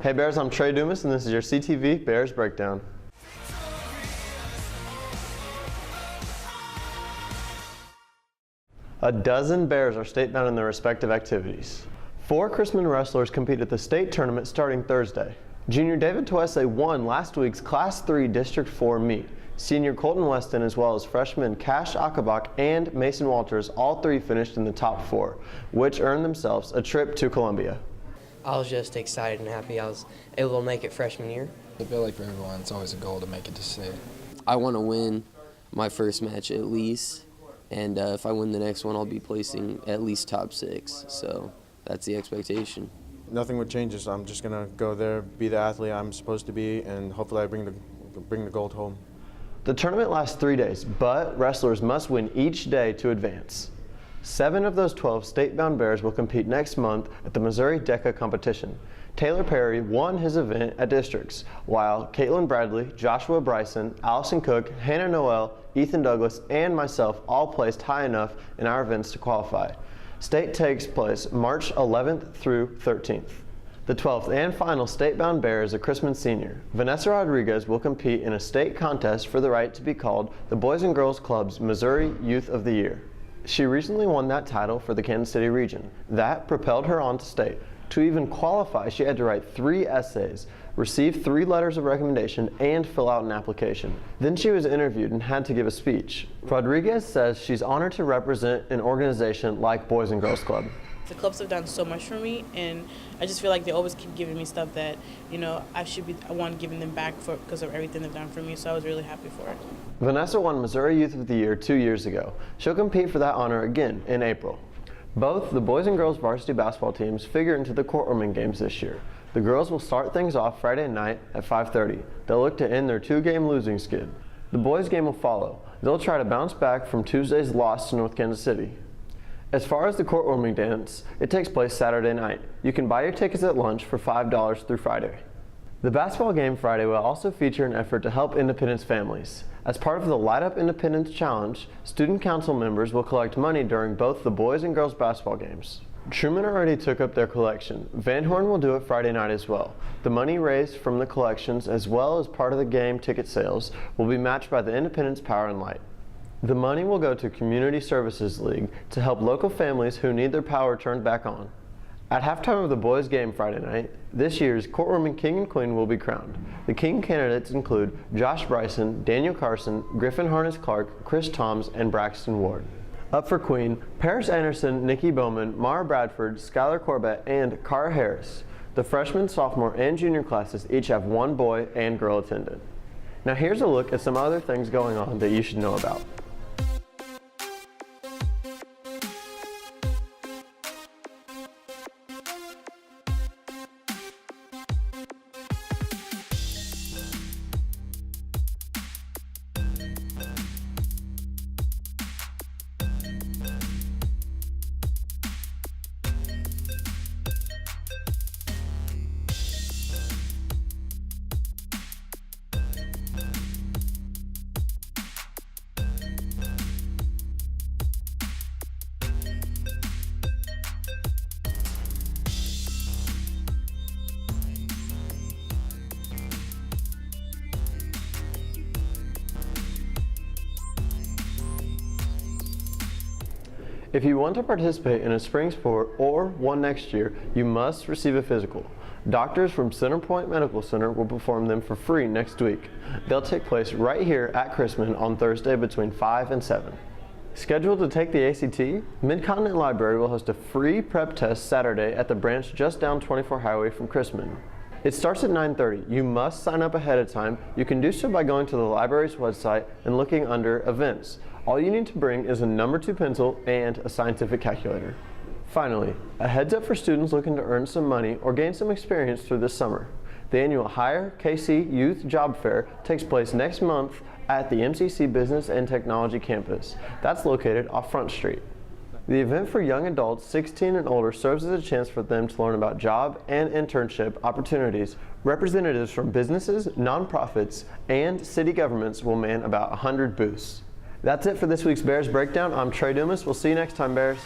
Hey Bears, I'm Trey Dumas and this is your CTV Bears Breakdown. A dozen Bears are state-bound in their respective activities. 4 Chrisman wrestlers compete at the state tournament starting Thursday. Junior David Toese won last week's Class 3 District 4 meet. Senior Colton Weston as well as freshmen Cash Akabak and Mason Walters, all 3 finished in the top 4, which earned themselves a trip to Columbia. I was just excited and happy I was able to make it freshman year. I feel like for everyone, it's always a goal to make it to state. I want to win my first match at least, and if I win the next one, I'll be placing at least top 6. So that's the expectation. Nothing would change this. I'm just gonna go there, be the athlete I'm supposed to be, and hopefully I bring the gold home. The tournament lasts 3 days, but wrestlers must win each day to advance. 7 of those 12 state-bound Bears will compete next month at the Missouri DECA competition. Taylor Perry won his event at districts, while Caitlin Bradley, Joshua Bryson, Allison Cook, Hannah Noel, Ethan Douglas, and myself all placed high enough in our events to qualify. State takes place March 11th through 13th. The 12th and final state-bound Bear is a Chrisman senior. Vanessa Rodriguez will compete in a state contest for the right to be called the Boys and Girls Club's Missouri Youth of the Year. She recently won that title for the Kansas City region. That propelled her on to state. To even qualify, she had to write 3 essays, receive 3 letters of recommendation, and fill out an application. Then she was interviewed and had to give a speech. Rodriguez says she's honored to represent an organization like Boys and Girls Club. The clubs have done so much for me, and I just feel like they always keep giving me stuff that, I want giving them back because of everything they've done for me, so I was really happy for it. Vanessa won Missouri Youth of the Year 2 years ago. She'll compete for that honor again in April. Both the boys and girls varsity basketball teams figure into the courtrooming games this year. The girls will start things off Friday night at 5:30. They'll look to end their 2-game losing skid. The boys' game will follow. They'll try to bounce back from Tuesday's loss to North Kansas City. As far as the courtrooming dance, it takes place Saturday night. You can buy your tickets at lunch for $5 through Friday. The basketball game Friday will also feature an effort to help Independence families. As part of the Light Up Independence Challenge, student council members will collect money during both the boys and girls basketball games. Truman already took up their collection. Van Horn will do it Friday night as well. The money raised from the collections, as well as part of the game ticket sales, will be matched by the Independence Power and Light. The money will go to Community Services League to help local families who need their power turned back on. At halftime of the boys' game Friday night, this year's courtrooming king and queen will be crowned. The king candidates include Josh Bryson, Daniel Carson, Griffin Harness Clark, Chris Toms, and Braxton Ward. Up for queen, Paris Anderson, Nikki Bowman, Mara Bradford, Skylar Corbett, and Cara Harris. The freshman, sophomore, and junior classes each have 1 boy and girl attendant. Now here's a look at some other things going on that you should know about. If you want to participate in a spring sport or one next year, you must receive a physical. Doctors from Centerpoint Medical Center will perform them for free next week. They'll take place right here at Chrisman on Thursday between 5 and 7. Scheduled to take the ACT, Mid-Continent Library will host a free prep test Saturday at the branch just down 24 Highway from Chrisman. It starts at 9:30. You must sign up ahead of time. You can do so by going to the library's website and looking under Events. All you need to bring is a number 2 pencil and a scientific calculator. Finally, a heads up for students looking to earn some money or gain some experience through this summer. The annual Hire KC Youth Job Fair takes place next month at the MCC Business and Technology campus. That's located off Front Street. The event for young adults 16 and older serves as a chance for them to learn about job and internship opportunities. Representatives from businesses, nonprofits, and city governments will man about 100 booths. That's it for this week's Bears Breakdown. I'm Trey Dumas. We'll see you next time, Bears.